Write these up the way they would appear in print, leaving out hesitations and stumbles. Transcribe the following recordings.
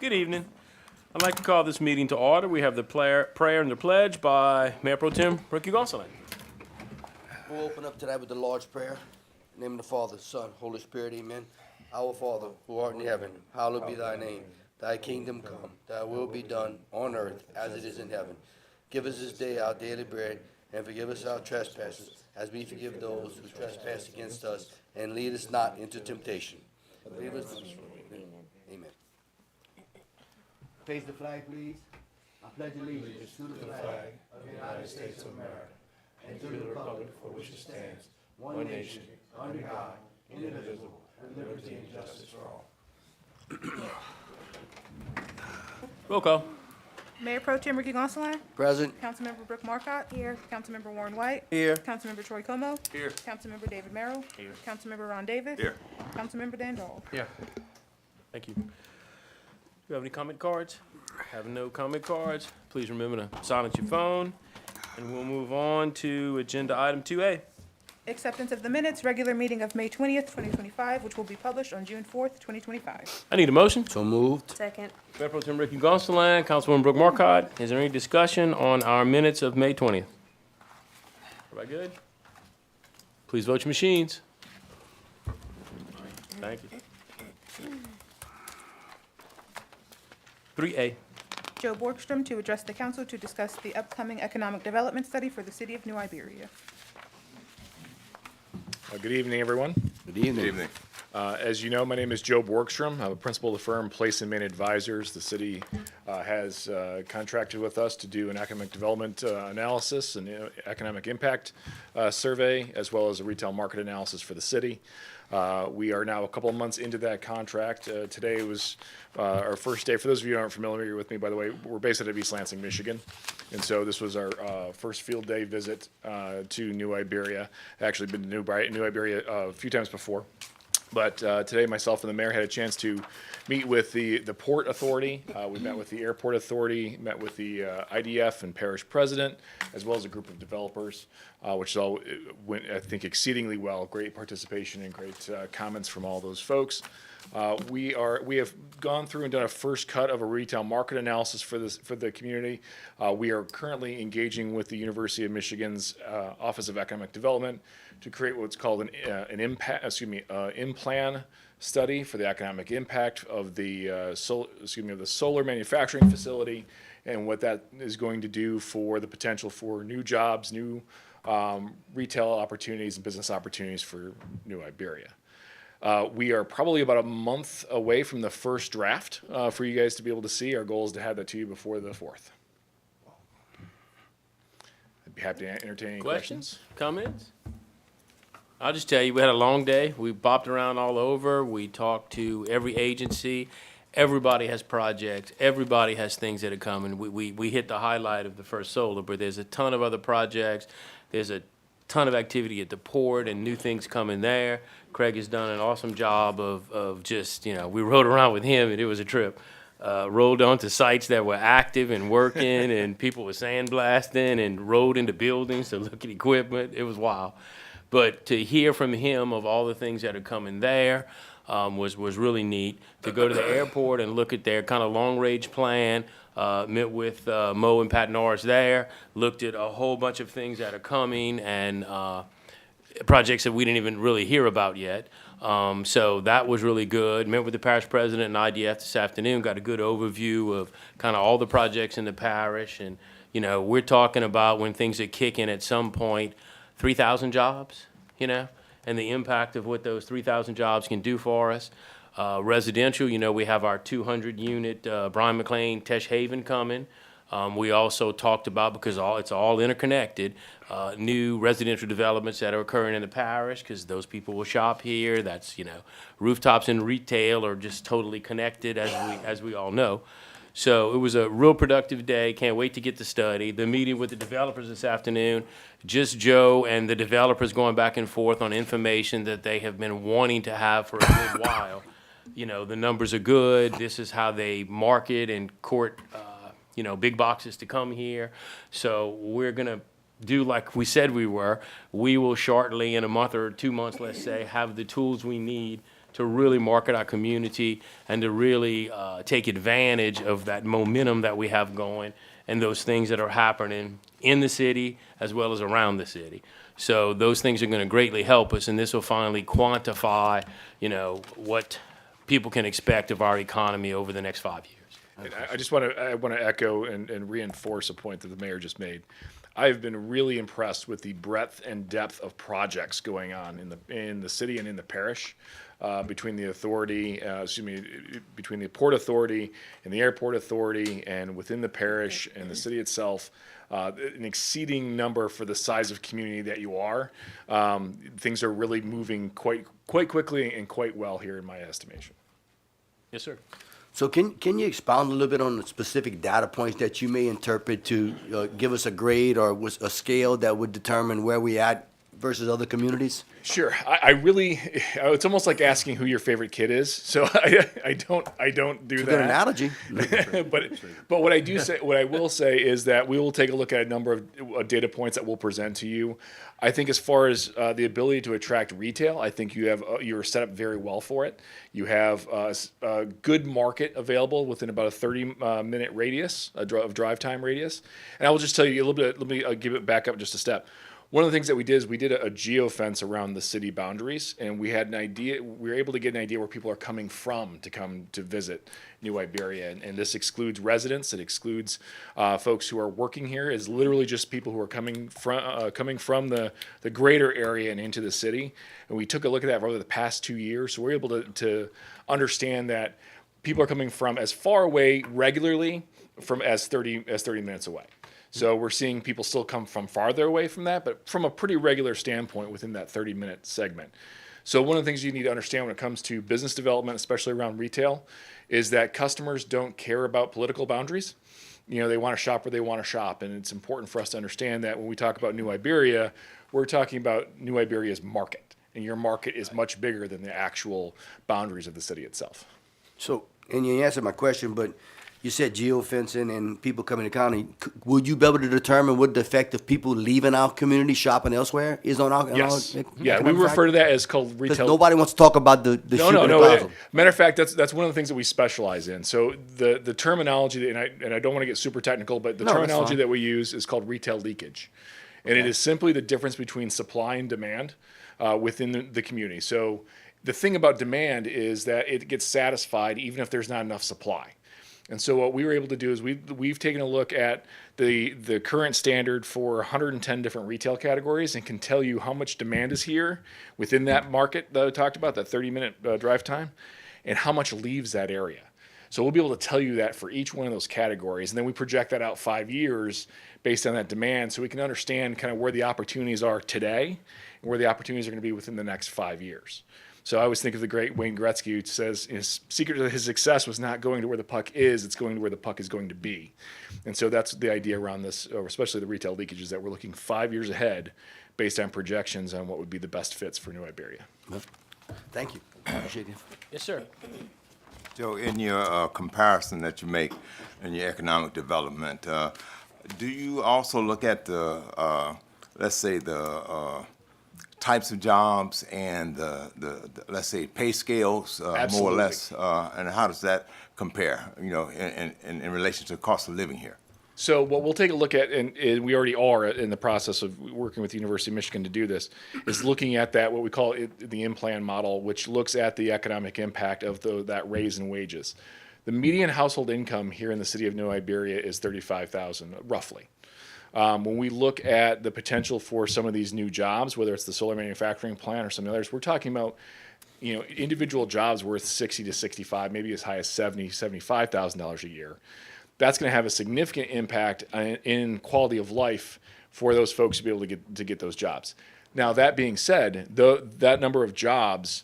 Good evening. I'd like to call this meeting to order. We have the prayer and the pledge by Mayor Pro Tem Ricky Gonsalas. We'll open up tonight with the Lord's Prayer. In the name of the Father, Son, Holy Spirit, amen. Our Father, who art in heaven, hallowed be thy name. Thy kingdom come, thy will be done on earth as it is in heaven. Give us this day our daily bread, and forgive us our trespasses, as we forgive those who trespass against us. And lead us not into temptation. Lead us. Amen. Face the flag, please. I pledge allegiance to the flag of the United States of America and to the republic for which it stands, one nation, under God, indivisible, with liberty and justice for all. Roll call. Mayor Pro Tem Ricky Gonsalas. Present. Councilmember Brooke Marcotte. Here. Councilmember Warren White. Here. Councilmember Troy Como. Here. Councilmember David Merrill. Here. Councilmember Ron Davis. Here. Councilmember Dan Dahl. Here. Thank you. Do you have any comment cards? Have no comment cards. Please remember to silence your phone. And we'll move on to agenda item 2A. Acceptance of the minutes, regular meeting of May 20th, 2025, which will be published on June 4th, 2025. I need a motion. So moved. Second. Mayor Pro Tem Ricky Gonsalas, Councilwoman Brooke Marcotte. Is there any discussion on our minutes of May 20th? Everybody good? Please vote your machines. Thank you. 3A. Joe Borgstrom to address the council to discuss the upcoming economic development study for the city of New Iberia. Good evening, everyone. Good evening. Good evening. As you know, my name is Joe Borgstrom. I'm a principal of the firm Place and Main Advisors. The city has contracted with us to do an economic development analysis and economic impact survey, as well as a retail market analysis for the city. We are now a couple of months into that contract. Today was our first day. For those of you who aren't familiar with me, by the way, we're based out of East Lansing, Michigan. And so this was our first field day visit to New Iberia. I've actually been to New Iberia a few times before. But today, myself and the mayor had a chance to meet with the Port Authority. We met with the Airport Authority, met with the IDF and parish president, as well as a group of developers, which all went, I think, exceedingly well. Great participation and great comments from all those folks. We have gone through and done a first cut of a retail market analysis for the community. We are currently engaging with the University of Michigan's Office of Economic Development to create what's called an in-plan study for the economic impact of the solar manufacturing facility and what that is going to do for the potential for new jobs, new retail opportunities and business opportunities for New Iberia. We are probably about a month away from the first draft for you guys to be able to see. Our goal is to have that to you before the 4th. I'd be happy to entertain any questions. Comments? I'll just tell you, we had a long day. We bopped around all over. We talked to every agency. Everybody has projects. Everybody has things that are coming. We hit the highlight of the first solar, but there's a ton of other projects. There's a ton of activity at the port and new things coming there. Craig has done an awesome job of just, we rode around with him and it was a trip. Rolled onto sites that were active and working and people were sandblasting and rode into buildings to look at equipment. It was wild. But to hear from him of all the things that are coming there was really neat. To go to the airport and look at their kind of long-range plan, met with Mo and Pat Norris there, looked at a whole bunch of things that are coming and projects that we didn't even really hear about yet. So that was really good. Met with the parish president and IDF this afternoon, got a good overview of kind of all the projects in the parish. And, we're talking about when things are kicking at some point, 3,000 jobs, and the impact of what those 3,000 jobs can do for us. Residential, we have our 200-unit Brian McLean Tesh Haven coming. We also talked about, because it's all interconnected, new residential developments that are occurring in the parish, because those people will shop here. That's, rooftops and retail are just totally connected, as we all know. So it was a real productive day. Can't wait to get to study. The meeting with the developers this afternoon, just Joe and the developers going back and forth on information that they have been wanting to have for a good while. The numbers are good. This is how they market and court, big boxes to come here. So we're going to do like we said we were. We will shortly, in a month or 2 months, let's say, have the tools we need to really market our community and to really take advantage of that momentum that we have going and those things that are happening in the city as well as around the city. So those things are going to greatly help us, and this will finally quantify, what people can expect of our economy over the next 5 years. And I just want to echo and reinforce a point that the mayor just made. I've been really impressed with the breadth and depth of projects going on in the city and in the parish, between the authority, between the Port Authority and the Airport Authority, and within the parish and the city itself. An exceeding number for the size of community that you are. Things are really moving quite quickly and quite well here, in my estimation. Yes, sir. So can you expound a little bit on the specific data points that you may interpret to give us a grade or a scale that would determine where we at versus other communities? Sure. I really, it's almost like asking who your favorite kid is. So I don't do It's a that. good analogy. But what I will say is that we will take a look at a number of data points that we'll present to you. I think as far as the ability to attract retail, I think you're set up very well for it. You have a good market available within about a 30-minute radius, of drive time radius. And I will just tell you a little bit, let me give it back up just a step. One of the things that we did is we did a geofence around the city boundaries, and we had an idea. We were able to get an idea where people are coming from to come to visit New Iberia, and this excludes residents. It excludes folks who are working here. It's literally just people who are coming from the greater area and into the city. And we took a look at that over the past 2 years, so we're able to understand that people are coming from as far away regularly from as 30 minutes away. So we're seeing people still come from farther away from that, but from a pretty regular standpoint within that 30-minute segment. So one of the things you need to understand when it comes to business development, especially around retail, is that customers don't care about political boundaries. They want to shop where they want to shop, and it's important for us to understand that when we talk about New Iberia, we're talking about New Iberia's market, and your market is much bigger than the actual boundaries of the city itself. So, and you answered my question, but you said geofencing and people coming to county. Would you be able to determine what the effect of people leaving our community, shopping elsewhere, is on our? Yes. On Yeah, we refer to that as called retail. Nobody wants to talk about the sheep in the plaza. Matter of fact, that's one of the things that we specialize in. So the terminology, and I don't want to get super technical, but the terminology that we use is called retail leakage, and it is simply the difference between supply and demand within the community. So the thing about demand is that it gets satisfied even if there's not enough supply. And so what we were able to do is we've taken a look at the current standard for 110 different retail categories and can tell you how much demand is here within that market that I talked about, that 30-minute drive time, and how much leaves that area. So we'll be able to tell you that for each one of those categories, and then we project that out 5 years based on that demand, so we can understand kind of where the opportunities are today and where the opportunities are going to be within the next 5 years. So I always think of the great Wayne Gretzky, who says his secret to his success was not going to where the puck is, it's going to where the puck is going to be. And so that's the idea around this, or especially the retail leakage, is that we're looking 5 years ahead based on projections on what would be the best fits for New Iberia. Thank you. Appreciate it. Yes, sir. So in your comparison that you make in your economic development, do you also look at the, let's say, the types of jobs and the let's say pay scales more or less, and how does that compare, in relation to the cost of living here? So what we'll take a look at, and we already are in the process of working with the University of Michigan to do this, is looking at that, what we call the in-plan model, which looks at the economic impact of that raise in wages. The median household income here in the city of New Iberia is $35,000, roughly. When we look at the potential for some of these new jobs, whether it's the solar manufacturing plant or some others, we're talking about, individual jobs worth 60 to 65, maybe as high as $75,000 a year. That's going to have a significant impact in quality of life for those folks to be able to get those jobs. Now, that being said, that number of jobs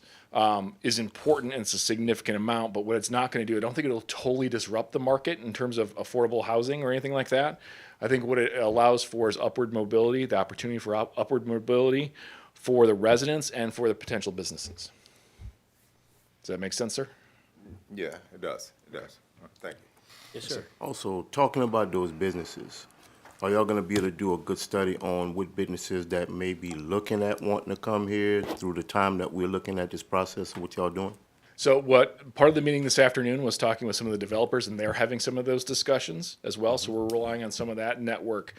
is important and it's a significant amount, but what it's not going to do, I don't think it'll totally disrupt the market in terms of affordable housing or anything like that. I think what it allows for is upward mobility, the opportunity for upward mobility for the residents and for the potential businesses. Does that make sense, sir? Yeah, it does. It does. Thank you. Yes, sir. Also, talking about those businesses, Are y'all gonna be able to do a good study on what businesses that may be looking at wanting to come here through the time that we're looking at this process of what y'all doing? So part of the meeting this afternoon was talking with some of the developers, and they're having some of those discussions as well. So we're relying on some of that network.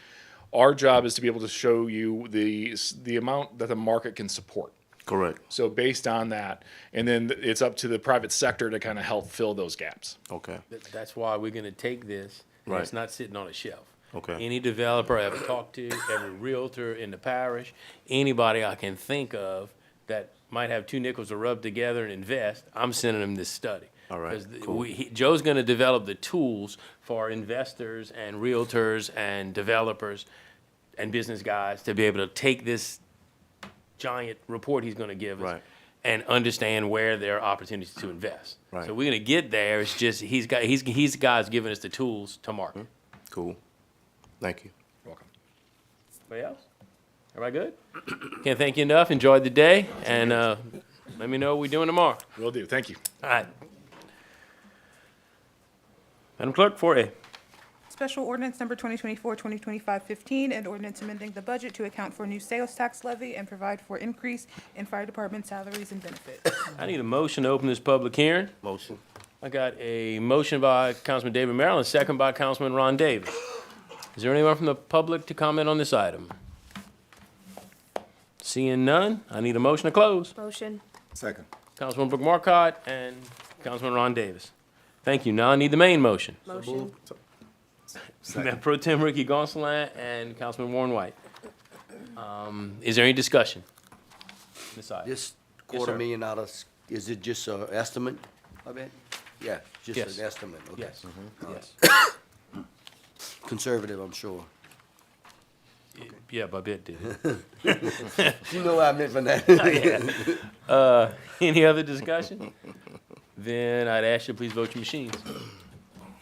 Our job is to be able to show you the amount that the market can support. Correct. So based on that, and then it's up to the private sector to kind of help fill those gaps. Okay. That's why we're gonna take this, and it's Right. not sitting on a shelf. Okay. Any developer I ever talked to, every realtor in the parish, anybody I can think of that might have two nickels to rub together and invest, I'm sending them this study. All right, 'Cause cool. Joe's gonna develop the tools for investors and realtors and developers and business guys to be able to take this giant report he's gonna give us Right. and understand where there are opportunities to invest. Right. So we're gonna get there. It's just he's the guy's giving us the tools to market. Cool. Thank you. Welcome. Anybody else? Everybody good? Can't thank you enough. Enjoyed the day, and let me know what we're doing tomorrow. Will do. Thank you. All right. Madam Clerk, 4A. Special ordinance number 2024-2025-15, and ordinance amending the budget to account for new sales tax levy and provide for increase in fire department salaries and benefits. I need a motion to open this public hearing. Motion. I got a motion by Councilman David Merrill, and a second by Councilman Ron Davis. Is there anyone from the public to comment on this item? Seeing none, I need a motion to close. Motion. Second. Councilman Brooke Marcotte and Councilman Ron Davis. Thank you. Now I need the main motion. Motion. Mayor Pro Tem Ricky Gonsalas and Councilman Warren White. Is there any discussion? This item? This Yes, quarter sir. million out of, is it just an estimate of it? Yeah, just Yes. an estimate, okay. Yes, yes. Conservative, I'm sure. Yeah, by bit did. You know what I meant from that. Any other discussion? Then I'd ask you to please vote your machines.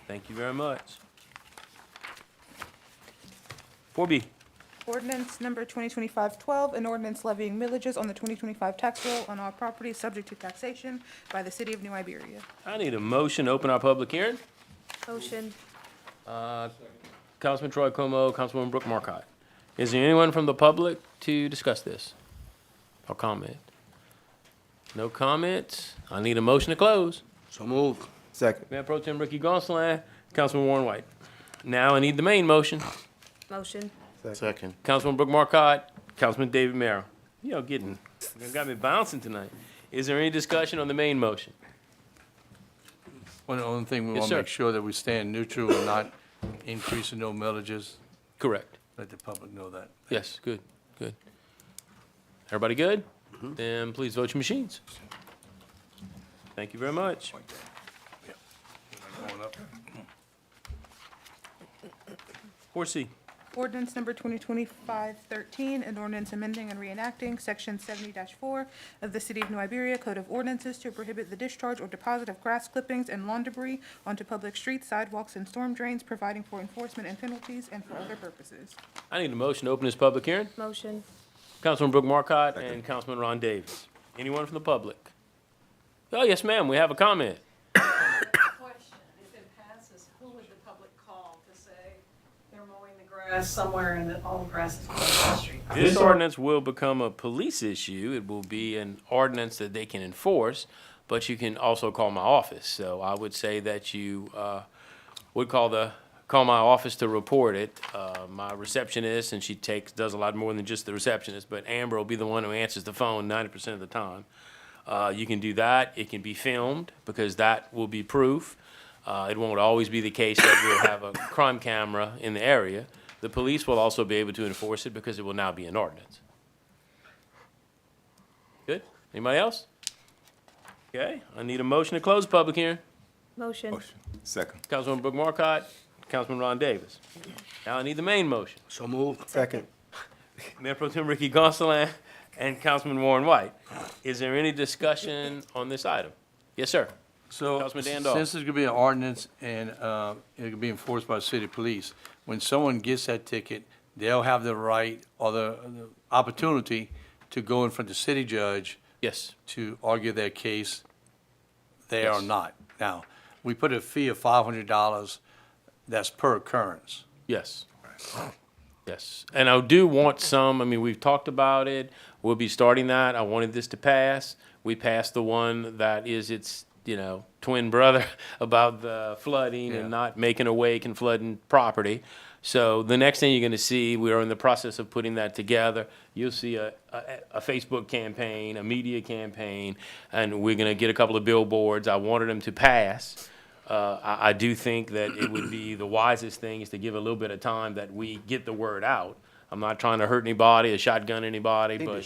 Thank you very much. 4B. Ordinance number 2025-12, an ordinance levying millages on the 2025 tax roll on all properties subject to taxation by the city of New Iberia. I need a motion to open our public hearing. Motion. Councilman Troy Como, Councilwoman Brooke Marcotte. Is there anyone from the public to discuss this or comment? No comments? I need a motion to close. So move. Second. Mayor Pro Tem Ricky Gonsalas, Councilman Warren White. Now I need the main motion. Motion. Second. Councilman Brooke Marcotte, Councilman David Merrill. You know, you got me bouncing tonight. Is there any discussion on the main motion? Well, the only thing we Yes, want sir. to make sure that we stand neutral and not increasing no millages. Correct. Let the public know that. Yes, good, good. Everybody good? Then please vote your machines. Thank you very much. Going up. 4C. Ordinance number 2025-13, an ordinance amending and reenacting section 70-4 of the City of New Iberia Code of Ordinances to prohibit the discharge or deposit of grass clippings and lawn debris onto public streets, sidewalks, and storm drains, providing for enforcement and penalties and for other purposes. I need a motion to open this public hearing. Motion. Councilman Brooke Marcotte and Councilman Ron Davis. Anyone from the public? Oh, yes, ma'am, we have a comment. Question, if it passes, who would the public call to say they're mowing the grass somewhere and that all the grass is growing on the street? This ordinance will become a police issue. It will be an ordinance that they can enforce, but you can also call my office. So I would say that you would call my office to report it. My receptionist, and she does a lot more than just the receptionist, but Amber will be the one who answers the phone 90% of the time. You can do that. It can be filmed because that will be proof. It won't always be the case that we'll have a crime camera in the area. The police will also be able to enforce it because it will now be an ordinance. Good? Anybody else? Okay, I need a motion to close the public hearing. Motion. Second. Councilman Brooke Marcotte, Councilman Ron Davis. Now I need the main motion. So move. Second. Mayor Pro Tem Ricky Gonsalas and Councilman Warren White. Is there any discussion on this item? Yes, sir. So, Councilman Dandolph. since it's gonna be an ordinance and, it can be enforced by the city police, when someone gets that ticket, they'll have the right or the opportunity to go in front of the city judge Yes. to argue their case there or Yes. not. Now, we put a fee of $500, that's per occurrence. Yes. Yes, and I do want some, I mean, we've talked about it, we'll be starting that, I wanted this to pass. We passed the one that is its, twin brother about the flooding Yeah. and not making a wake and flooding property. So the next thing you're gonna see, we are in the process of putting that together. You'll see a Facebook campaign, a media campaign, and we're gonna get a couple of billboards. I wanted them to pass. I do think that it would be the wisest thing is to give a little bit of time that we get the word out. I'm not trying to hurt anybody or shotgun anybody, but,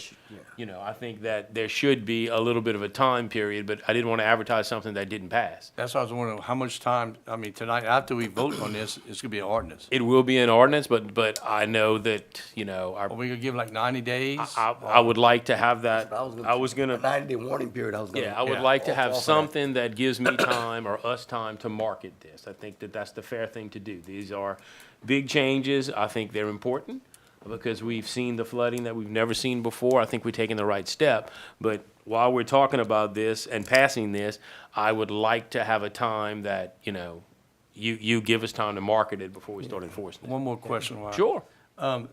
I think that there should be a little bit of a time period, but I didn't want to advertise something that didn't pass. That's why I was wondering, how much time, tonight, after we vote on this, it's gonna be an ordinance. It will be an ordinance, but I know that, our Are we gonna give like 90 days? I would like to have that, I was A gonna, 90-day warning period, I was gonna. yeah, I would Yeah. like to have Off of that. something that gives me time or us time to market this. I think that that's the fair thing to do. These are big changes. I think they're important because we've seen the flooding that we've never seen before. I think we're taking the right step. But while we're talking about this and passing this, I would like to have a time that, you give us time to market it before we start enforcing it. One more question, Ryan. Sure.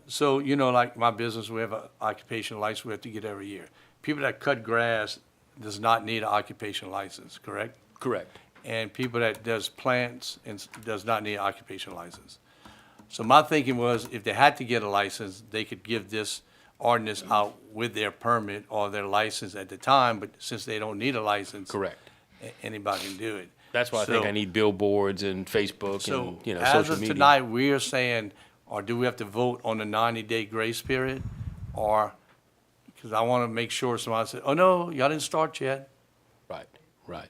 So, like my business, we have an occupational license we have to get every year. People that cut grass does not need an occupational license, correct? Correct. And people that does plants and does not need an occupational license. So my thinking was, if they had to get a license, they could give this ordinance out with their permit or their license at the time, but since they don't need a license. Correct. Anybody can do it. That's why I think So- I need billboards and Facebook So, and, as social of media. tonight, we are saying, or do we have to vote on the 90-day grace period? Or, because I want to make sure somebody said, oh, no, y'all didn't start yet. Right.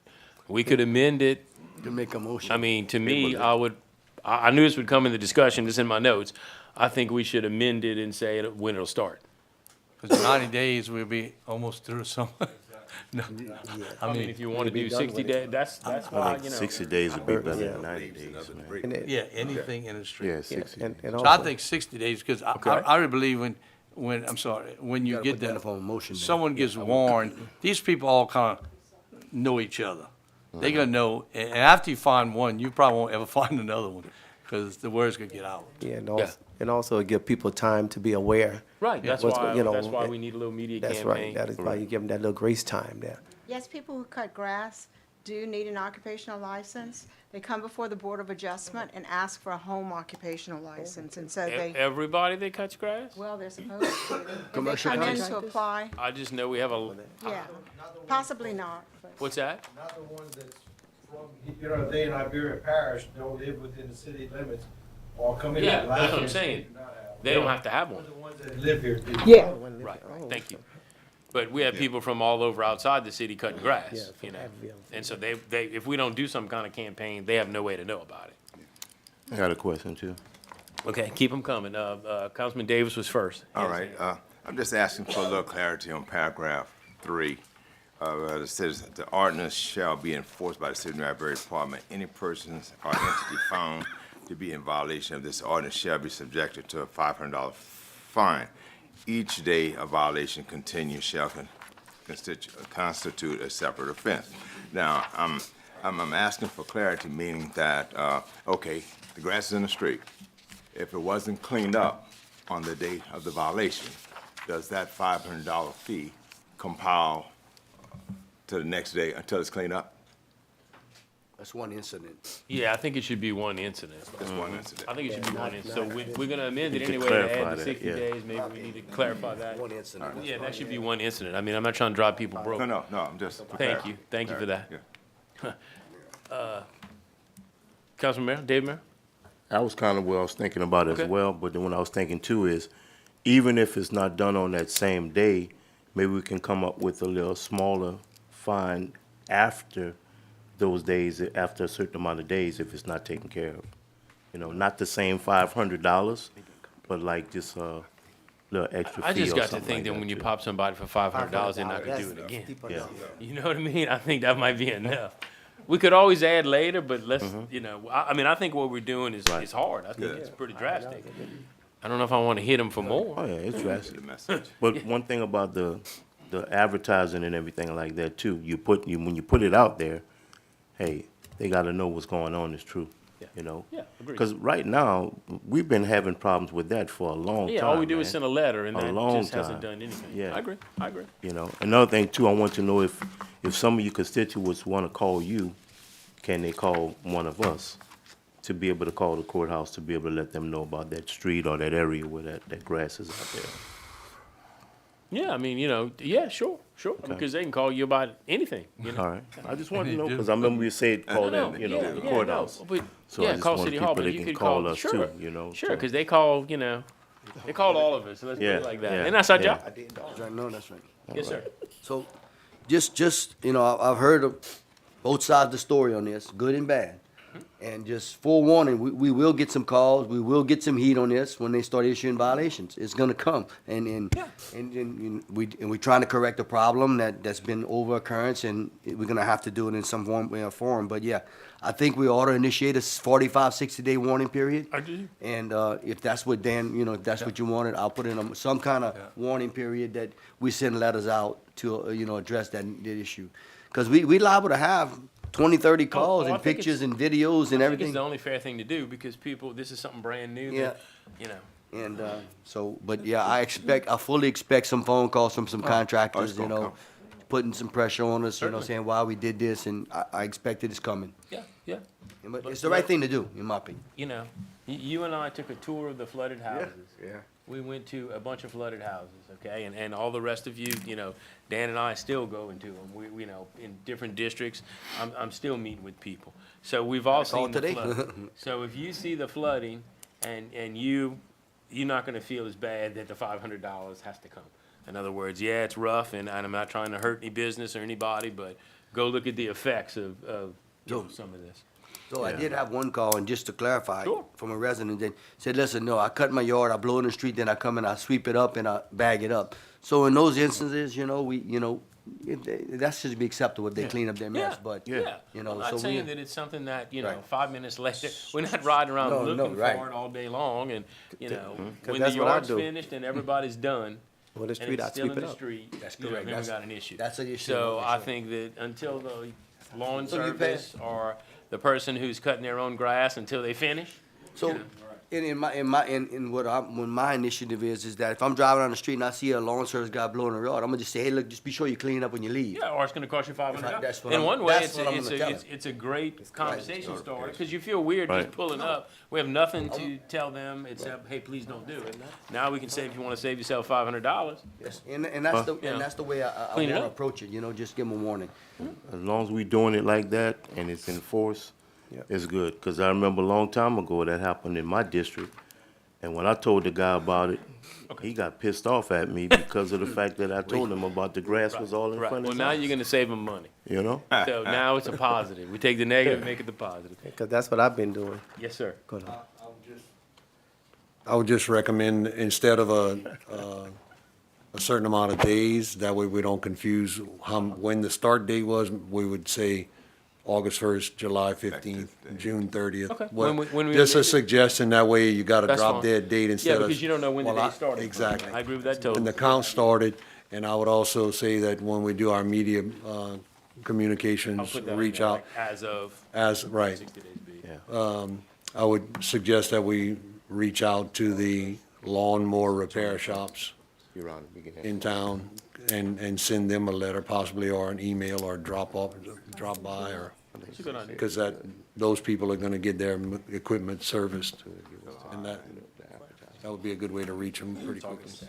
We could amend it. To make a motion. I mean, to me, I knew this would come in the discussion, it's in my notes. I think we should amend it and say when it'll start. Because in 90 days, we'll be almost through some. No, I mean, if you want to do 60 days, that's I why, think 60 days would be better than 90 days, man. And it- yeah, anything in the street. Yeah, 60 and days. So I also, think 60 days, because Okay. I really believe when, I'm sorry, when you Gotta get put that that, up on motion, man. someone gets warned, these people all kind of know each other. They're gonna know, and after you find one, you probably won't ever find another one, because the word's gonna get out. yeah, and also give people time to be aware. right, that's What's why, go- you know, that's why we need a little media That's campaign. right, that is why you give them that little grace time there. Yes, people who cut grass do need an occupational license. They come before the Board of Adjustment and ask for a home occupational license, and so they, Everybody that cuts grass? well, they're supposed to. If they Commercial come in to contractors? apply, I just know we have yeah, possibly not, but. what's that? Not the ones that's from, they in Iberia Parish don't live within the city limits or come in. Yeah, that's what I'm saying. They don't have to have one. The ones that live here do. Yeah. Right, thank you. But we have people from all over outside the city cutting grass, Yeah, from Advil. And so they, if we don't do some kind of campaign, they have no way to know about it. I got a question too. Okay, keep them coming. Councilman Davis was first. All right, I'm just asking for a little clarity on paragraph 3. It says, "The ordinance shall be enforced by the City of New Iberia Department. Any persons or entity found to be in violation of this ordinance shall be subjected to a $500 fine. Each day a violation continues shall constitute a separate offense." Now, I'm asking for clarity, meaning that, okay, the grass is in the street. If it wasn't cleaned up on the day of the violation, does that $500 fee compile to the next day until it's cleaned up? That's one incident. Yeah, I think it should be one incident. Just one incident. I think it should be one incident. So we're gonna amend it You could anyway to add clarify the that, 60 yeah. days. Maybe we need to clarify that. One incident. Yeah, that should be one incident. I mean, I'm not trying to drive people broke. No, I'm just. Thank you. Thank you for that. Yeah. Councilman Mayor, Dave Mayor? I was kind of what I was thinking about as Okay. well, but then what I was thinking too is, even if it's not done on that same day, maybe we can come up with a little smaller fine after those days, after a certain amount of days, if it's not taken care of. You know, not the same $500, but like just a little extra fee I just or got to something think like that when you too. pop somebody for $500, they're not gonna do it That's again. deep Yeah. enough. You know what I mean? I think that might be enough. We could always add later, but let's, I mean, I think what we're doing is hard. I think Good. it's pretty drastic. I don't know if I want to hit them for Oh, more. yeah, it's drastic. The message. But one thing about the advertising and everything like that too, when you put it out there, hey, they gotta know what's going on is true. you know? Yeah, agreed. Because right now, we've been having problems with that for a long time, Yeah, all we do is man. send a letter, and A that long just hasn't time. done anything. Yeah. I agree, I agree. You know, another thing too, I want to know if some of your constituents want to call you, can they call one of us to be able to call the courthouse to be able to let them know about that street or that area where that grass is out there? Yeah, I mean, yeah, sure, because they can call you about anything, All right, I just want to They know, do. because I remember you said call that, yeah, the yeah, courthouse. no, but, So I yeah, just call want City people Hall, but that you can could call call, us sure, too, you know, sure, so- because they call, they called all of us, so let's put Yeah, it like that, yeah, and that's our yeah. job. That's right, no, that's right. Yes, sir. So, just, I've heard of both sides of the story on this, good and bad. And just forewarning, we will get some calls, we will get some heat on this when they start issuing violations. It's gonna come. And we're trying to correct a problem that's been over occurrence, and we're gonna have to do it in some form. But yeah, I think we ought to initiate a 45, 60-day warning period. I do. And if that's what Dan, if that's what you wanted, I'll put in some kind of warning period that we send letters out to, address that issue. Because we liable to have 20, 30 calls I and think pictures it's- and videos and I think it's everything. the only fair thing to do, because this is something brand new that, And but yeah, I fully expect some phone calls from some contractors, gonna come. putting some pressure on us, Certainly. saying why we did this, and I expect it is coming. yeah. But it's the right thing to do, in my opinion. You and I took a tour of the flooded houses. Yeah. We went to a bunch of flooded houses, okay? And all the rest of you, Dan and I still go into them. We in different districts, I'm still meeting with people. So we've all all seen the today. flooding. So if you see the flooding and you're not gonna feel as bad that the $500 has to come. In other words, yeah, it's rough, and I'm not trying to hurt any business or anybody, but go look at the effects of some of this. So I did have one call, and just to clarify, Sure. from a resident that said, listen, no, I cut my yard, I blow in the street, then I come and I sweep it up and I bag it up. So in those instances, that should be acceptable if they clean up their mess, but, Yeah. you know, I'm not so saying we, that it's something that, Right. 5 minutes later, we're not riding around No, looking right. for it all day long, and, when the that's what I yard's do. finished and everybody's done, Well, the and street, I it's still sweep in it the up. street, That's then correct. we That's- got an issue. that's an issue, So I obviously. think that until the lawn So you service or the person who's cutting their own grass, until they finish, so, in my initiative is that if I'm driving on the street and I see a lawn service guy blowing a yard, I'm gonna just say, hey, look, just be sure you clean up when you leave. yeah, or it's gonna cost you $500. That's what In I'm- one way, that's it's what I'm gonna tell him. it's a great conversation starter, because you feel weird just Right. pulling up. We have nothing to tell them except, hey, please don't do it. Now we can say, if you wanna save yourself $500, Yes, and that's Yeah. that's the way I Clean it wanna up. approach it, just give them a warning. As long as we doing it like that and it's enforced, it's good. Because I remember a long time ago that happened in my district. And when I told the guy about it, he got pissed off at me because of the fact that I told him about the grass was all in right, front well, of now his you're house. gonna save them money. You know? So now it's a positive. We take the negative, make it the positive. Because that's what I've been doing. Yes, sir. Go ahead. I would just recommend, instead of a certain amount of days, that way we don't confuse when the start date was, we would say August 1st, July 15th, June 30th. Okay. Well, When we just a amend it- suggestion, that way you got a That's drop fine. dead date Yeah, instead of. because you don't know when the Well, day started. Exactly. I agree with that When totally. the count started, and I would also say that when we do our media I'll communications, put that in reach there, out, like, as of right. 60 days be. I would suggest that we reach out to the lawnmower repair shops Your Honor, we can have- in town and send them a letter possibly, or an email, or drop by, or, It's a good idea. because those people are gonna get their equipment serviced. And that would be a good way to reach them pretty quickly.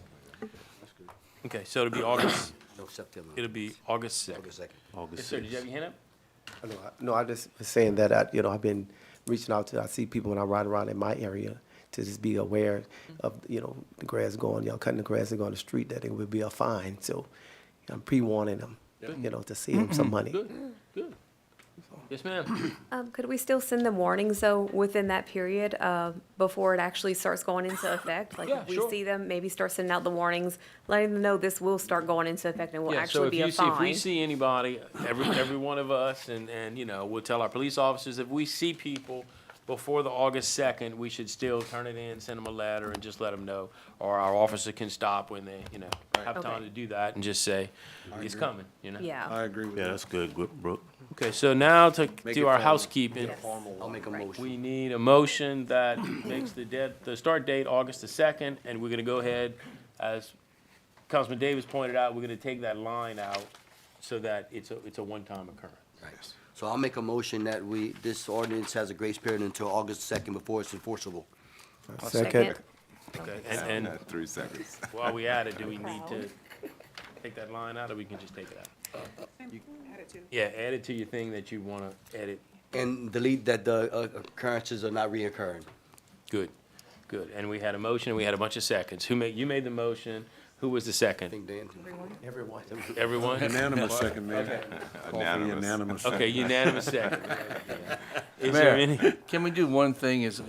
Okay, so it'll be August, No, September. it'll be August 2nd. August 2nd. August Yes, sir, did you 6th. have your hand up? No, I just was saying that, I've been reaching out I see people when I ride around in my area to just be aware of, the grass going, cutting the grass and going on the street, that it would be a fine. So I'm pre-warning them, to save them some money. Good, good. Yes, ma'am. Could we still send them warnings, though, within that period, before it actually starts going into effect? Like, Yeah, if we sure. see them, maybe start sending out the warnings, letting them know this will start going into effect and will Yeah, so actually if be you a see, if we fine. see anybody, every one of us, and, we'll tell our police officers, if we see people before the August 2nd, we should still turn it in, send them a letter, and just let them know. Or our officer can stop when they, have time Okay. to do that and just say, it's coming, Yeah. I agree with Yeah, that. that's good, Brooke. Okay, so now to do our housekeeping, I'll make a motion. we need a motion that makes the start date August the 2nd, and we're gonna go ahead, as Councilman Davis pointed out, we're gonna take that line out so that it's a one-time occurrence. Right. So I'll make a motion that this ordinance has a grace period until August 2nd before it's enforceable. Second. Okay, and 3 seconds. while we at it, do we need to take that line out, or we can just take it out? Add it to. Yeah, add it to your thing that you wanna edit. And delete that the occurrences are not reoccurring. Good, good. And we had a motion, we had a bunch of seconds. You made the motion, who was the I second? think Dan. Everyone. Everyone? Unanimous second, Mayor. Call for Unanimous. unanimous. Okay, unanimous second. Is there any? Can we do one thing is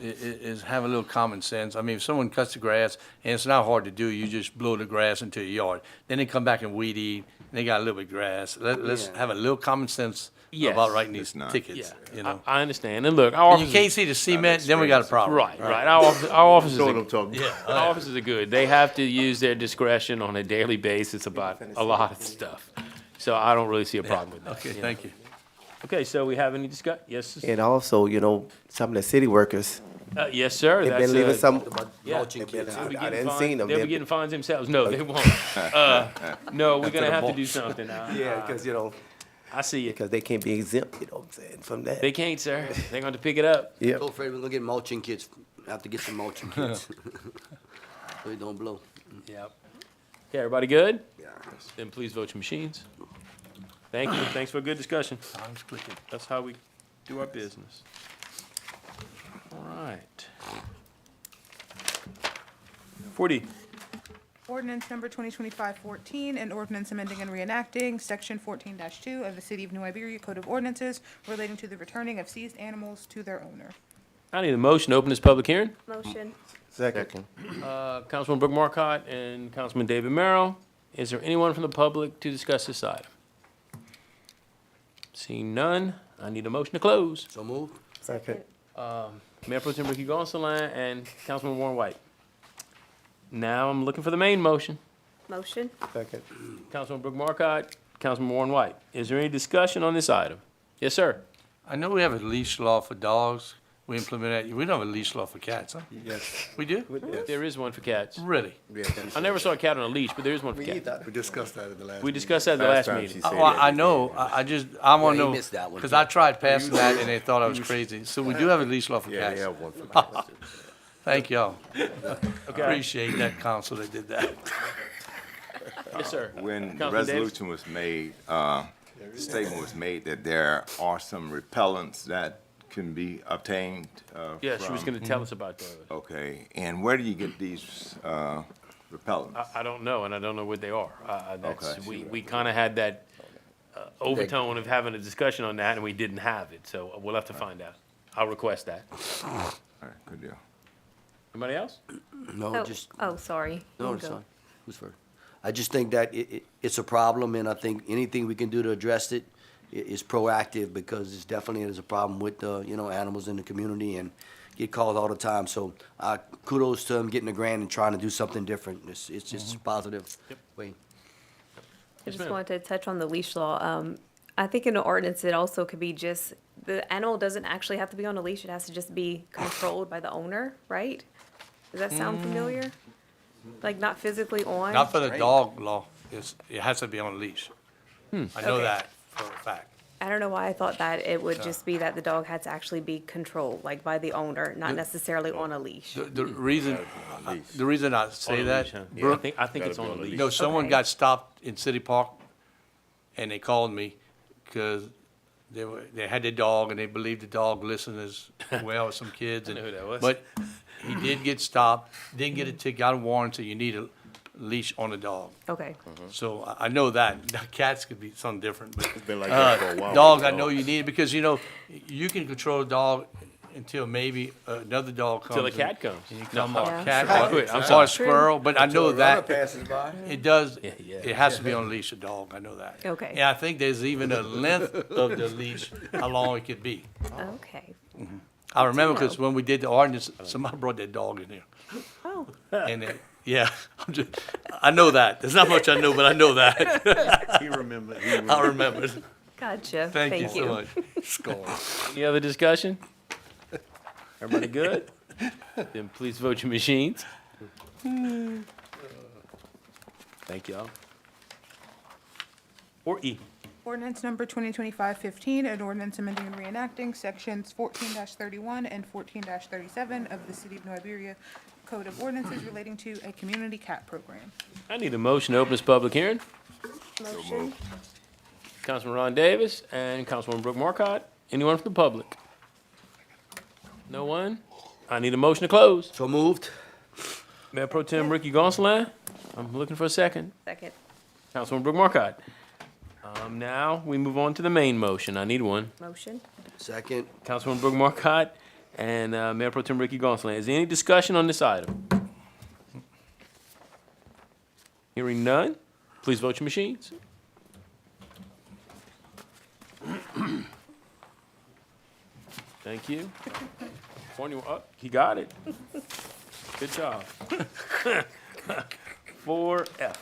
have a little common sense? I mean, if someone cuts the grass, and it's not hard to do, you just blow the grass into your yard. Then they come back and weed eat, and they got a little bit of grass. Let's Yeah. have a little common sense Yes. about writing It's these not. tickets, Yeah, you know? I understand. And look, our When you can't offices, see the cement, then we got a problem. right. Our offices, Told are, him talking. our offices are good. They have to use their discretion on a daily basis about a lot of stuff. So I don't really see a problem with that. Okay, you know. thank you. Okay, so we have any discuss? Yes, And also, some of the city workers, yes, sir. they've That's been leaving some, yeah. Mulching kids. They'll be I getting didn't fined- seen them. They'll be They're- getting fines themselves. No, they won't. No, we're gonna have to do something. yeah, because, I see you. because they can't be exempt, you know what I'm saying, from that. They can't, sir. They're going to pick it up. Yeah. So afraid we're gonna get mulching kits. Have to get some mulching kits. So it don't blow. Yep. Okay, everybody good? Yeah. Then please vote your machines. Thank you. Thanks for a good discussion. Time's clicking. That's how we do our business. All right. 40. Ordinance number 2025-14, an ordinance amending and reenacting Section 14-2 of the City of New Iberia Code of Ordinances relating to the returning of seized animals to their owner. I need a motion to open this public hearing. Motion. Second. Councilman Brooke Marcotte and Councilman David Merrill. Is there anyone from the public to discuss this item? Seeing none, I need a motion to close. So move. Second. Mayor Pro Tem Ricky Gonsalas and Councilman Warren White. Now I'm looking for the main motion. Motion. Second. Councilman Brooke Marcotte, Councilman Warren White. Is there any discussion on this item? Yes, sir. I know we have a leash law for dogs. We implement that. We don't have a leash law for cats, huh? Yes. We do? There is one for cats. Really? I never saw a cat on a leash, but there is one for cats. We discussed that at the last. We discussed that at the last time meeting. she said Well, that I we know, did. I want Yeah, to he know, missed that one, because too. I tried passing that and they thought I was crazy. So we do have a leash law for Yeah, cats. yeah, one for cats. Thank y'all. Okay. Appreciate that council that did that. Yes, sir. When the Councilman Davis? resolution was made, statement was made that there are some repellents that can be obtained, Yeah, she was from- going to tell us about those. Okay, and where do you get these, repellents? I don't know, and I don't know what they are. That's, Okay. we kind of had that overtone of having a discussion on that, and we didn't have it, so we'll have to find out. I'll request that. All right, good deal. Anybody else? No, Oh, just, oh, sorry. no, You it's go. fine. Who's first? I just think that it's a problem, and I think anything we can do to address it is proactive, because it's definitely is a problem with the, animals in the community and get called all the time. So, kudos to them getting a grant and trying to do something different. It's just positive. Way. I Yes, just ma'am. wanted to touch on the leash law. I think in the ordinance, it also could be just, the animal doesn't actually have to be on a leash. It has to just be controlled by the owner, right? Does that sound familiar? Like not physically on? Not for the dog law. It has to be on a leash. I know Okay. that for a fact. I don't know why I thought that it would just be that the dog had to actually be controlled, like by the owner, not necessarily on a leash. The reason I say On a that, leash, huh? Yeah, Brooke, I think it's on a leash. you know, someone Okay. got stopped in City Park and they called me because they had their dog and they believed the dog listened as well as some kids. I know who that was. But he did get stopped, didn't get a ticket, got a warrant, so you need a leash on a dog. Okay. So I know that. Now, cats could be something different, but Been like that for a while. dog, I know you need it because, you can control a dog until maybe another dog comes. Till a and- cat comes. And you come or Yeah. a cat I or quit. I'm or sorry. a squirrel, but I know that passes by. it does, Yeah, yeah. it has to be on a leash, a dog, I know that. Okay. And I think there's even a length of the leash, how long it could be. Okay. I remember because when we did the ordinance, somebody brought their dog in here. Oh, And yeah, I know that. There's not much I know, but I know that. He remembered. I remember. Gotcha. Thank you so much. Score. Any other discussion? Everybody good? Then please vote your machines. Thank y'all. Or E. Ordinance number 2025-15, an ordinance amending and reenacting sections 14-31 and 14-37 of the City of New Iberia Code of Ordinances relating to a community cat program. I need a motion to open this public hearing. Motion. Councilman Ron Davis and Councilwoman Brooke Marcotte. Anyone from the public? No one? I need a motion to close. So moved. Mayor Pro Tem Ricky Gonsalas, I'm looking for a second. Second. Councilwoman Brooke Marcotte. Now, we move on to the main motion. I need one. Motion. Second. Councilwoman Brooke Marcotte and Mayor Pro Tem Ricky Gonsalas. Is there any discussion on this item? Hearing none, please vote your machines. Thank you. He got it. Good job. 4F.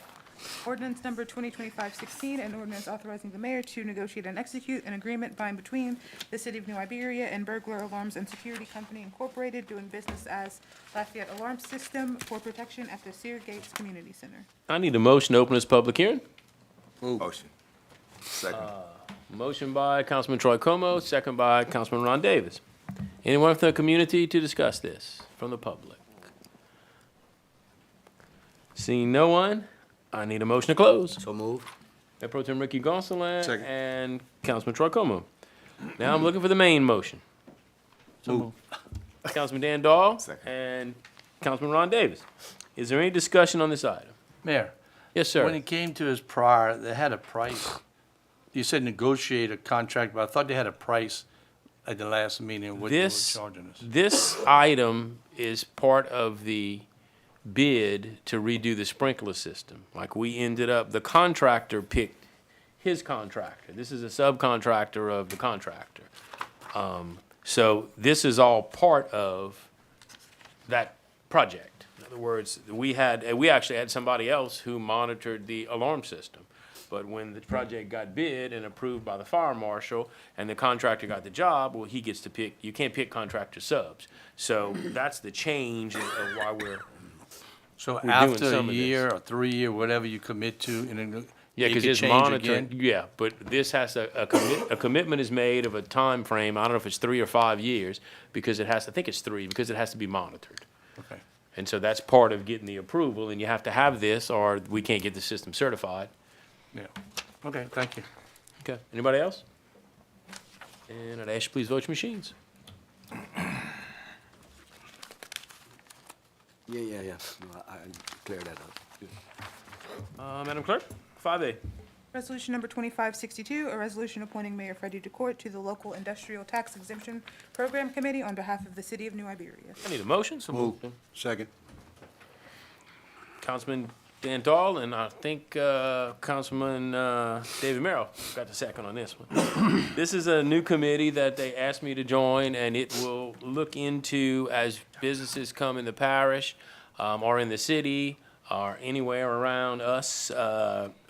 Ordinance number 2025-16, an ordinance authorizing the mayor to negotiate and execute an agreement by and between the City of New Iberia and Burglar Alarms and Security Company Incorporated, doing business as Lafayette Alarm System for protection at the Sear Gates Community Center. I need a motion to open this public hearing. Motion. Second. Motion by Councilman Troy Como, second by Councilman Ron Davis. Anyone from the community to discuss this from the public? Seeing no one, I need a motion to close. So moved. Mayor Pro Tem Ricky Gonsalas Second. and Councilman Troy Como. Now I'm looking for the main motion. Councilman Dan Dahl Second. and Councilman Ron Davis. Is there any discussion on this item? Mayor, Yes, sir. when it came to his prior, they had a price. You said negotiate a contract, but I thought they had a price at the last meeting, what they were This, charging us. this item is part of the bid to redo the sprinkler system. Like, we ended up, the contractor picked his contractor. This is a subcontractor of the contractor. So this is all part of that project. In other words, we actually had somebody else who monitored the alarm system. But when the project got bid and approved by the fire marshal and the contractor got the job, well, he gets to pick, you can't pick contractor subs. So that's the change of why we're, So doing after a some of year or 3 year, whatever you commit to, and then yeah, it because could it's change monitoring. again? Yeah, but this has a commitment is made of a time frame. I don't know if it's 3 or 5 years, because it has, I think it's 3, because it has to be monitored. Okay. And so that's part of getting the approval, and you have to have this or we can't get the system certified. Yeah. Okay, thank you. Okay, anybody else? And I'd ask you please vote your machines. Yeah. No, I clear that up. Madam Clerk, 5A. Resolution number 2562, a resolution appointing Mayor Freddie DeCourt to the Local Industrial Tax Exemption Program Committee on behalf of the City of New Iberia. I need a motion, so moved. Second. Councilman Dan Dahl, and I think Councilman David Merrill got the second on this one. This is a new committee that they asked me to join, and it will look into, as businesses come in the parish or in the city or anywhere around us,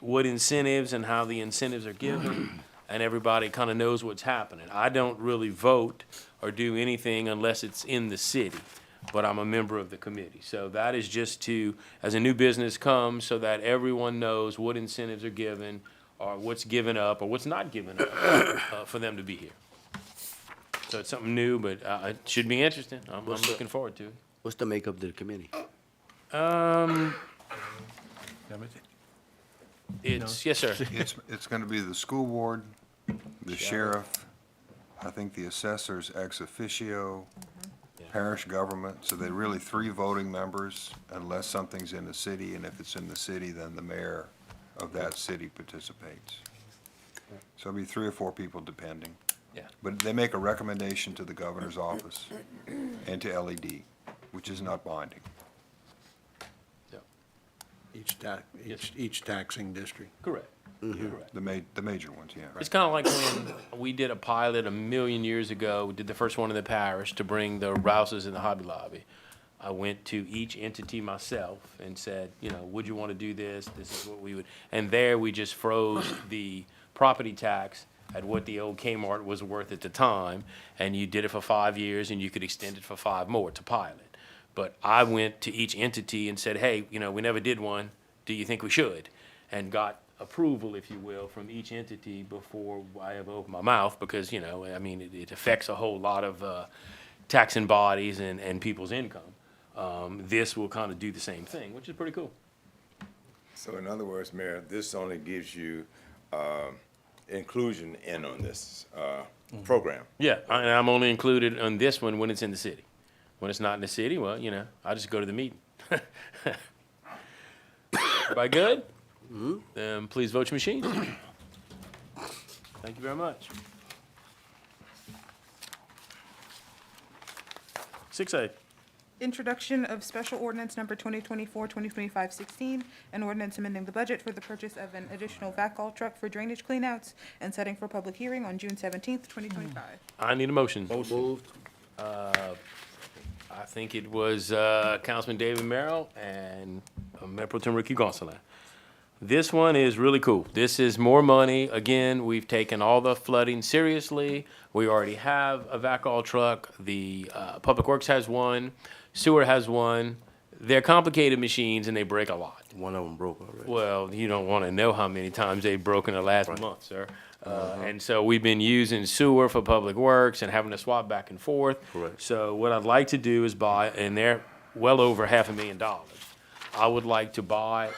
what incentives and how the incentives are given, and everybody kind of knows what's happening. I don't really vote or do anything unless it's in the city, but I'm a member of the committee. So that is just to, as a new business comes, so that everyone knows what incentives are given, or what's given up, or what's not given up for them to be here. So it's something new, but it should be interesting. I'm looking forward to it. What's the makeup of the committee? It's, yes, sir. It's gonna be the school board, the sheriff, I think the assessors ex officio, parish government, so they're really 3 voting members unless something's in the city, and if it's in the city, then the mayor of that city participates. So it'll be 3 or 4 people depending. Yeah. But they make a recommendation to the governor's office and to LED, which is not binding. Each taxing district. Correct. Correct. The major ones, yeah. It's kind of like when we did a pilot 1,000,000 years ago. We did the first one in the parish to bring the Rouses in the Hobby Lobby. I went to each entity myself and said, you know, would you want to do this? This is what we would, and there we just froze the property tax at what the old Kmart was worth at the time, and you did it for 5 years, and you could extend it for 5 more to pilot. But I went to each entity and said, hey, you know, we never did one, do you think we should? And got approval, if you will, from each entity before I ever opened my mouth, because, you know, I mean, it affects a whole lot of taxing bodies and people's income. This will kind of do the same thing, which is pretty cool. So in other words, Mayor, this only gives you inclusion in on this program. Yeah, and I'm only included on this one when it's in the city. When it's not in the city, well, you know, I just go to the meeting. Everybody good? Then please vote your machines. Thank you very much. 6A. Introduction of special ordinance number 2024-2025-16, an ordinance amending the budget for the purchase of an additional backhaul truck for drainage cleanouts and setting for public hearing on June 17th, 2025. I need a motion. Moved. I think it was Councilman David Merrill and Mayor Pro Tem Ricky Gonsalas. This one is really cool. This is more money. Again, we've taken all the flooding seriously. We already have a backhaul truck. The Public Works has one. Sewer has one. They're complicated machines and they break a lot. One of them broke already. Well, you don't want to know how many times they've broken the last month, sir. And so we've been using sewer for Public Works and having to swap back and forth. Correct. So what I'd like to do is buy, and they're well over $500,000. I would like to buy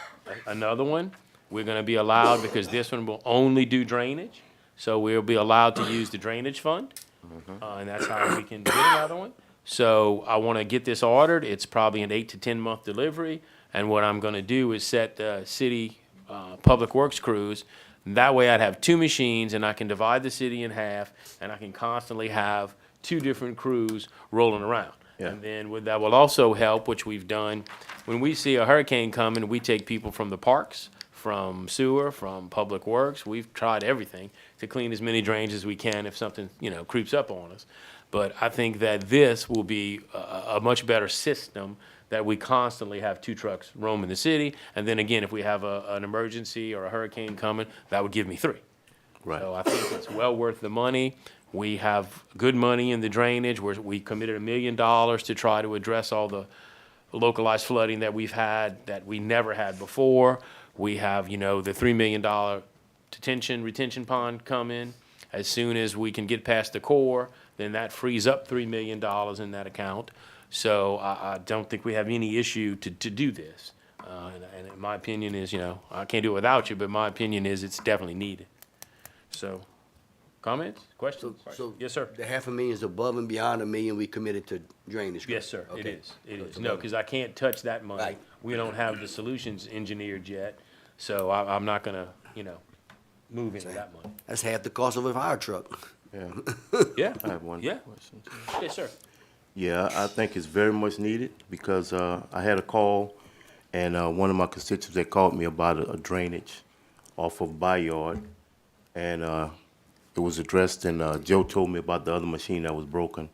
another one. We're going to be allowed, because this one will only do drainage, so we'll be allowed to use the drainage fund. And that's how we can get another one. So I want to get this ordered. It's probably an 8 to 10 month delivery. And what I'm going to do is set city Public Works crews. That way I'd have 2 machines and I can divide the city in half and I can constantly have 2 different crews rolling around. Yeah. And then that will also help, which we've done, when we see a hurricane coming, we take people from the parks, from sewer, from Public Works. We've tried everything to clean as many drains as we can if something, you know, creeps up on us. But I think that this will be a much better system, that we constantly have 2 trucks roaming the city. And then again, if we have an emergency or a hurricane coming, that would give me 3. Right. So I think it's well worth the money. We have good money in the drainage. We committed $1 million to try to address all the localized flooding that we've had that we never had before. We have, you know, the $3 million retention pond coming. As soon as we can get past the core, then that frees up $3 million in that account. So I don't think we have any issue to do this. And my opinion is, you know, I can't do it without you, but my opinion is it's definitely needed. So, comments, questions? So Yes, sir. the $500,000 is above and beyond $1 million we committed to drainage. Yes, sir, it Okay. is, it So is. it's No, above- because I can't touch that money. Right. We don't have the solutions engineered yet, so I'm not gonna, you know, move into that money. That's half the cost of a fire truck. Yeah. Yeah, I have one yeah, question. too. yes, sir. Yeah, I think it's very much needed because I had a call and one of my constituents, they called me about a drainage off of Bayard. And it was addressed and Joe told me about the other machine that was broken.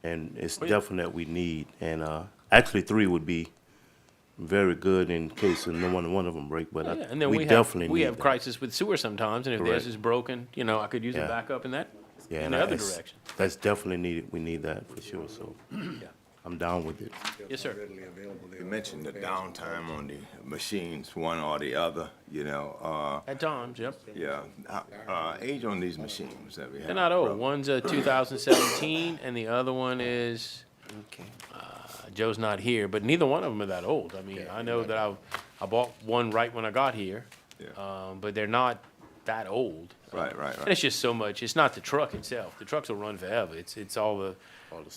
And it's Oh, yeah. definitely that we need. And actually 3 would be very good in case of no one of them break, but Yeah, and then we we definitely have, we need have that. crisis with sewer sometimes, and if theirs Correct. is broken, you know, I could use a Yeah. backup in that, Yeah, in and the other that's- direction. That's definitely needed. We need that for sure, so I'm down with it. Yes, sir. You mentioned the downtime on the machines, one or the other, you know, At times, yep. yeah. Age on these machines that we have. They're not old. roughly. One's a 2017, and the other one is, Okay. Joe's not here, but neither one of them are that old. I mean, I know that I bought one right when I got here, Yeah. but they're not that old. Right, right, And right. it's just so much. It's not the truck itself. The trucks will run forever. It's all the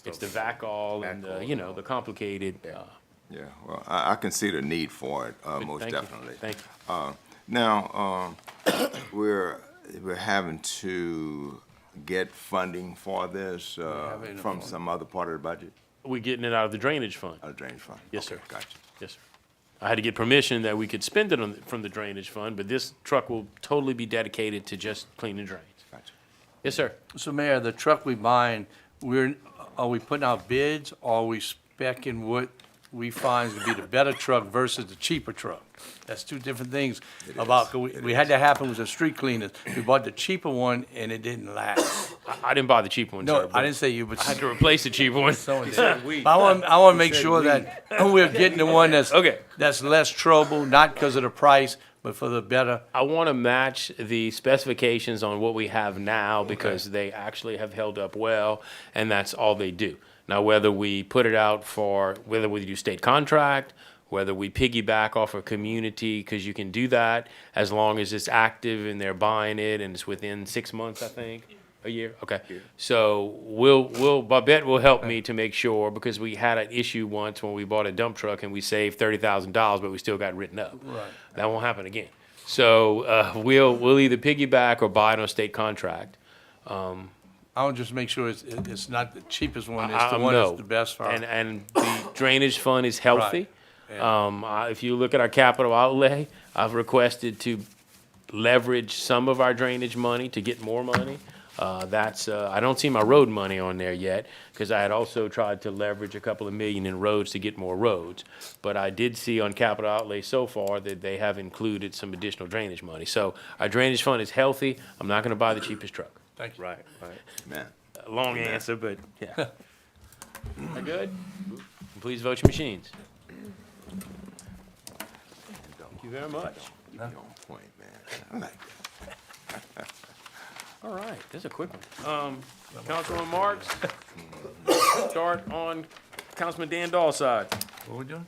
it's the vac-all and you know, the complicated. Yeah, well, I can see the need for it, most Thank you. definitely. Thank you. Now, we're having to get funding for this, have it in the from fund. some other part of the budget, We're getting it out of the drainage fund. out of drainage fund? Yes, Okay, sir. Gotcha. Yes, sir. I had to get permission that we could spend it from the drainage fund, but this truck will totally be dedicated to just cleaning drains. Gotcha. Yes, sir. So Mayor, the truck we buying, are we putting out bids or are we specing what we find to be the better truck versus the cheaper truck. That's two different things about, 'cause we had that happen with the street cleaners. We bought the cheaper one and it didn't last. I didn't buy the cheap one, sir. No, I but didn't say you, but I had to replace the cheap one. someone did. But I want to make sure that we're getting the one Okay. that's less trouble, not because of the price, but for the better. I want to match the specifications on what we have now because they actually have held up well, and that's all they do. Now, whether we put it out for, whether we do state contract, whether we piggyback off a community, because you can do that as long as it's active and they're buying it and it's within 6 months, I think, a year. Okay. So Babette will help me to make sure, because we had an issue once when we bought a dump truck and we saved $30,000, but we still got written up. Right. That won't happen again. So we'll either piggyback or buy it on a state contract. I want to just make sure it's not the cheapest one, it's the I one know. that's the best for our. And the drainage fund is healthy. Right. Yeah. If you look at our capital outlay, I've requested to leverage some of our drainage money to get more money. I don't see my road money on there yet, because I had also tried to leverage a couple of million in roads to get more roads. But I did see on capital outlay so far that they have included some additional drainage money. So our drainage fund is healthy. I'm not gonna buy the cheapest truck. Thank you. Right. Man. A long answer, but yeah. That good? Please vote your machines. Thank you very much. You're on point, man. I like that. All right, that's a quick one. Councilman Marks, start on Councilman Dan Dahl's side. What we doing?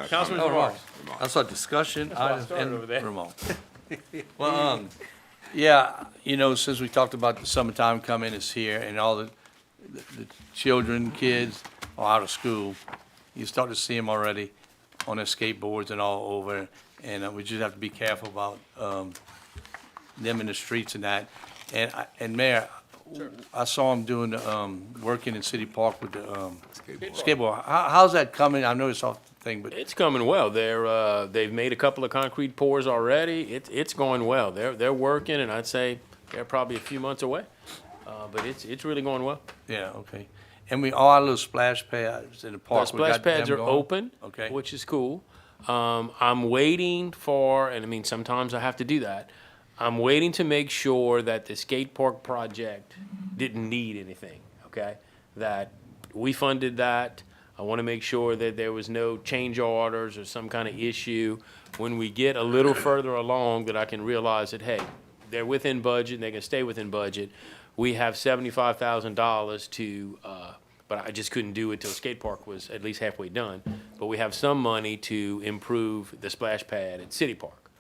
Councilman Oh, Marks. I saw discussion. why I items, started and over there. Ramon. Well, yeah, since we talked about the summertime coming is here and all the children, kids are out of school, you start to see them already on their skateboards and all over. And we just have to be careful about them in the streets and that. And Mayor, I saw him doing, working in City Park with the skateboard. How's that coming? I know it's off the thing, but It's coming well. They've made a couple of concrete pours already. It's going well. They're working, and I'd say they're probably a few months away. But it's really going well. yeah, okay. And all our little splash pads in the The park. we splash got them pads are going? open, Okay. which is cool. I'm waiting for, and I mean, sometimes I have to do that. I'm waiting to make sure that the skate park project didn't need anything, okay? That we funded that. I want to make sure that there was no change orders or some kind of issue. When we get a little further along, that I can realize that, hey, they're within budget, and they can stay within budget. We have $75,000 to, but I just couldn't do it till skate park was at least halfway done. But we have some money to improve the splash pad at City Park.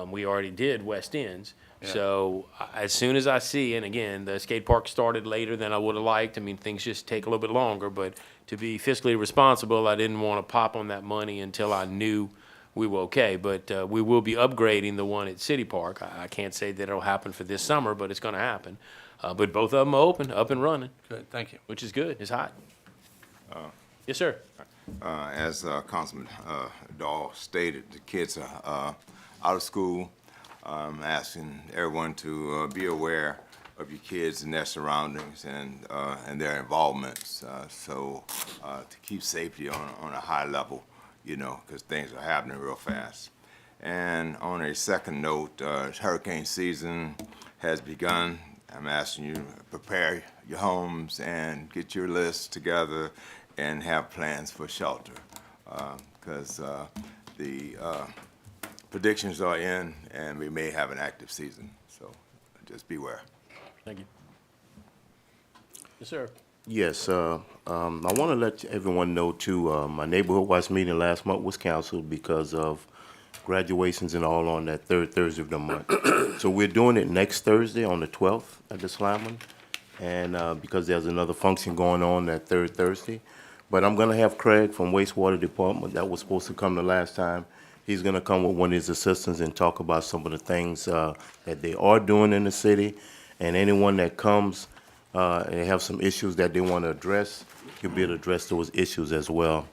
We already did West Ends. So as soon as I see, and again, the skate park started later than I would have liked. I mean, things just take a little bit longer, but to be fiscally responsible, I didn't want to pop on that money until I knew we were okay. But we will be upgrading the one at City Park. I can't say that it'll happen for this summer, but it's going to happen. But both of them are open, up and running, Good, thank you. which is good. It's hot. Yes, sir. As Councilman Dahl stated, the kids are out of school. I'm asking everyone to be aware of your kids and their surroundings and their involvements, so to keep safety on a high level, because things are happening real fast. And on a second note, hurricane season has begun. I'm asking you to prepare your homes and get your lists together and have plans for shelter, because the predictions are in, and we may have an active season, so just beware. Thank you. Yes, sir. Yes, I want to let everyone know too, my neighborhood watch meeting last month was canceled because of graduations and all on that third Thursday of the month. So we're doing it next Thursday on the 12th at the Slamon, and because there's another function going on that third Thursday. But I'm gonna have Craig from wastewater department that was supposed to come the last time. He's gonna come with one of his assistants and talk about some of the things that they are doing in the city. And anyone that comes and have some issues that they want to address, you'll be able to address those issues as well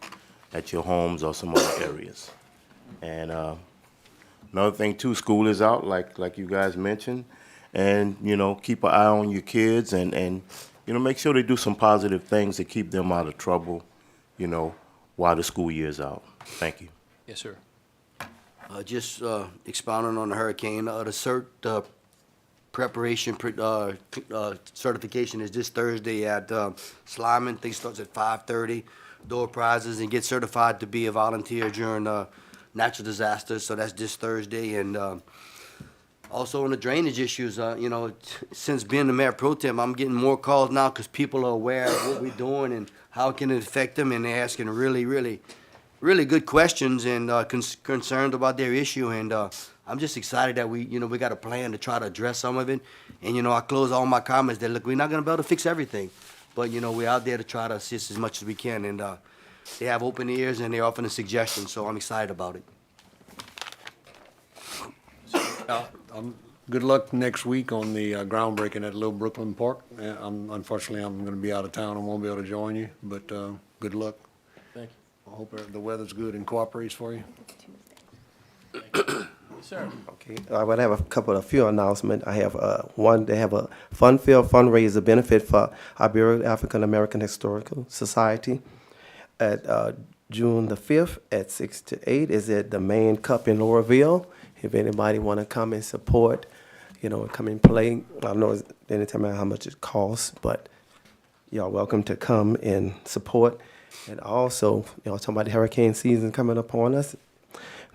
at your homes or some other areas. And another thing too, school is out, like you guys mentioned, and keep an eye on your kids and make sure they do some positive things to keep them out of trouble, while the school year is out. Thank you. Yes, sir. Just expounding on the hurricane, the CERT preparation certification is this Thursday at Slyman. I think it starts at 5:30. Door prizes and get certified to be a volunteer during natural disasters. So that's this Thursday. And also on the drainage issues, since being the mayor pro tem, I'm getting more calls now because people are aware of what we're doing and how it can affect them, and they're asking really good questions and concerned about their issue. And I'm just excited that we got a plan to try to address some of it. And, I close all my comments that, look, we're not going to be able to fix everything. But, we're out there to try to assist as much as we can. And they have open ears and they're offering suggestions, so I'm excited about it. Good luck next week on the groundbreaking at Little Brooklyn Park. Unfortunately, I'm going to be out of town and won't be able to join you, but good luck. Thank you. I hope the weather's good and cooperates for you. Yes, sir. Okay, I would have a few announcements. I have one, they have a fun-filled fundraiser benefit for Iberia African American Historical Society at June the 5th at 6 to 8 is at the main cup in Laurelville. If anybody want to come and support, come and play. I don't know anytime how much it costs, but y'all welcome to come and support. And also, talking about the hurricane season coming upon us,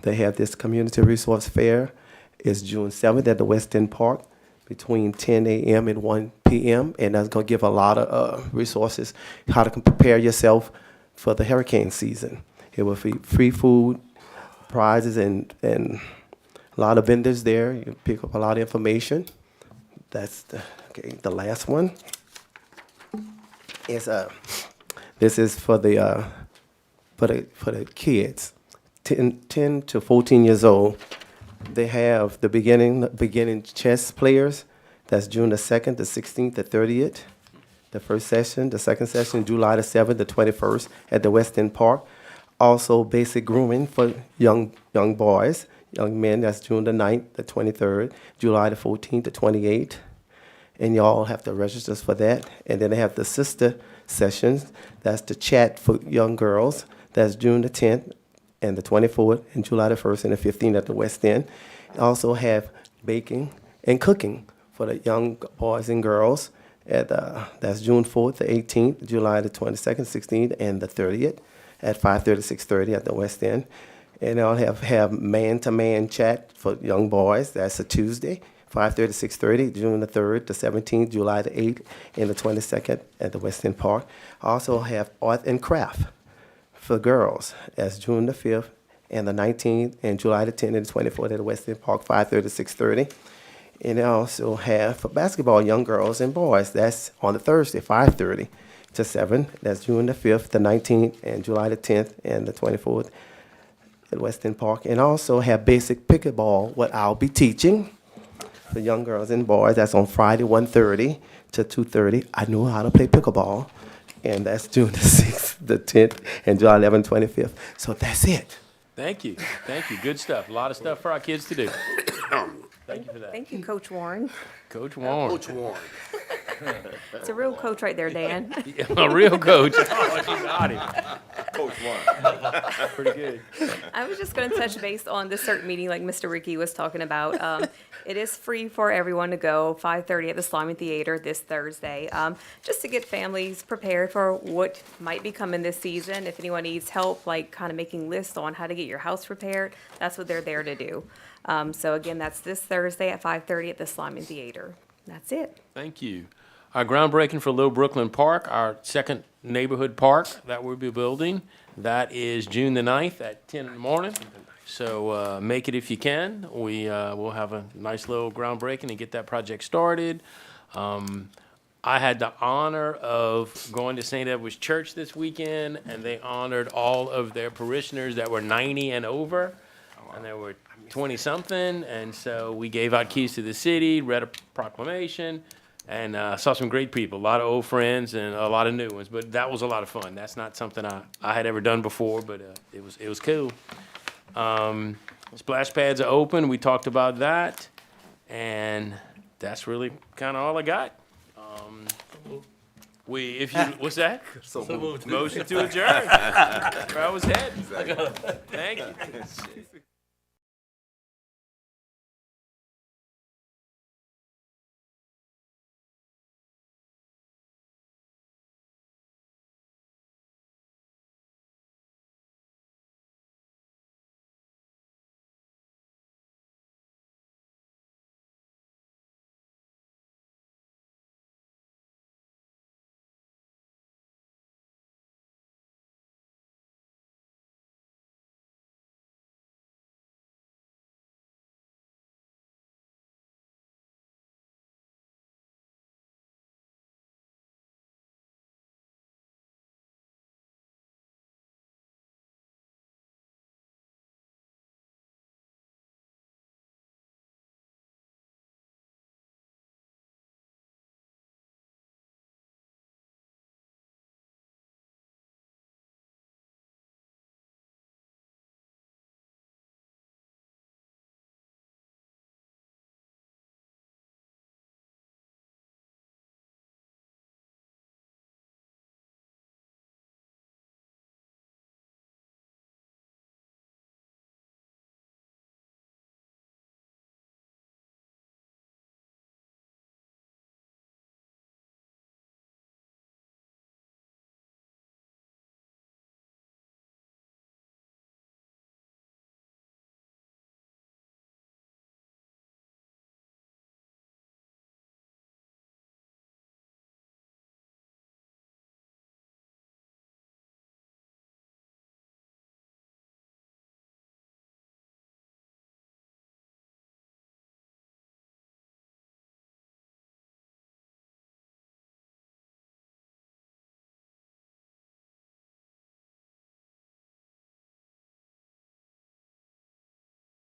they have this community resource fair. It's June 7th at the West End Park between 10 a.m. and 1 p.m. And that's going to give a lot of resources, how to prepare yourself for the hurricane season. It will be free food, prizes, and a lot of vendors there. You pick up a lot of information. That's the last one. Is this is for the kids, 10 to 14 years old. They have the beginning chess players. That's June the 2nd, the 16th, the 30th. The first session, the second session, July the 7th, the 21st at the West End Park. Also basic grooming for young boys, young men. That's June the 9th, the 23rd, July the 14th, the 28th. And y'all have to register for that. And then they have the sister sessions. That's the chat for young girls. That's June the 10th and the 24th and July the 1st and the 15th at the West End. Also have baking and cooking for the young boys and girls. That's June 4th, the 18th, July the 22nd, 16th, and the 30th at 5:30, 6:30 at the West End. And they'll have man-to-man chat for young boys. That's a Tuesday, 5:30, 6:30, June the 3rd, the 17th, July the 8th, and the 22nd at the West End Park. Also have art and craft for girls. That's June the 5th and the 19th, and July the 10th and the 24th at the West End Park, 5:30, 6:30. And they also have for basketball, young girls and boys. That's on the Thursday, 5:30 to 7. That's June the 5th, the 19th, and July the 10th, and the 24th at West End Park. And also have basic pickleball, what I'll be teaching for young girls and boys. That's on Friday, 1:30 to 2:30. I know how to play pickleball. And that's June the 6th, the 10th, and July 11th, 25th. So that's it. Thank you. Thank you. Good stuff. A lot of stuff for our kids to do. Thank you for that. Thank you, Coach Warren. Coach Warren. Coach Warren. It's a real coach right there, Dan. A real coach. Oh, she got him. Coach Warren. Pretty good. I was just going to touch base on the CERT meeting like Mr. Ricky was talking about. It is free for everyone to go, 5:30 at the Slyman Theater this Thursday, just to get families prepared for what might be coming this season. If anyone needs help, like kind of making lists on how to get your house prepared, that's what they're there to do. So again, that's this Thursday at 5:30 at the Slyman Theater. That's it. Thank you. Our groundbreaking for Little Brooklyn Park, our second neighborhood park that we'll be building, that is June the 9th at 10 in the morning. So make it if you can. We'll have a nice little groundbreaking and get that project started. I had the honor of going to St. Edward's Church this weekend, and they honored all of their parishioners that were 90 and over, and there were 20-something, and so we gave out keys to the city, read a proclamation, and saw some great people, a lot of old friends and a lot of new ones. But that was a lot of fun. That's not something I had ever done before, but it was cool. Splash pads are open. We talked about that, and that's really kind of all I got. What's that? So moved. Motion to adjourn. Where I was heading. Thank you.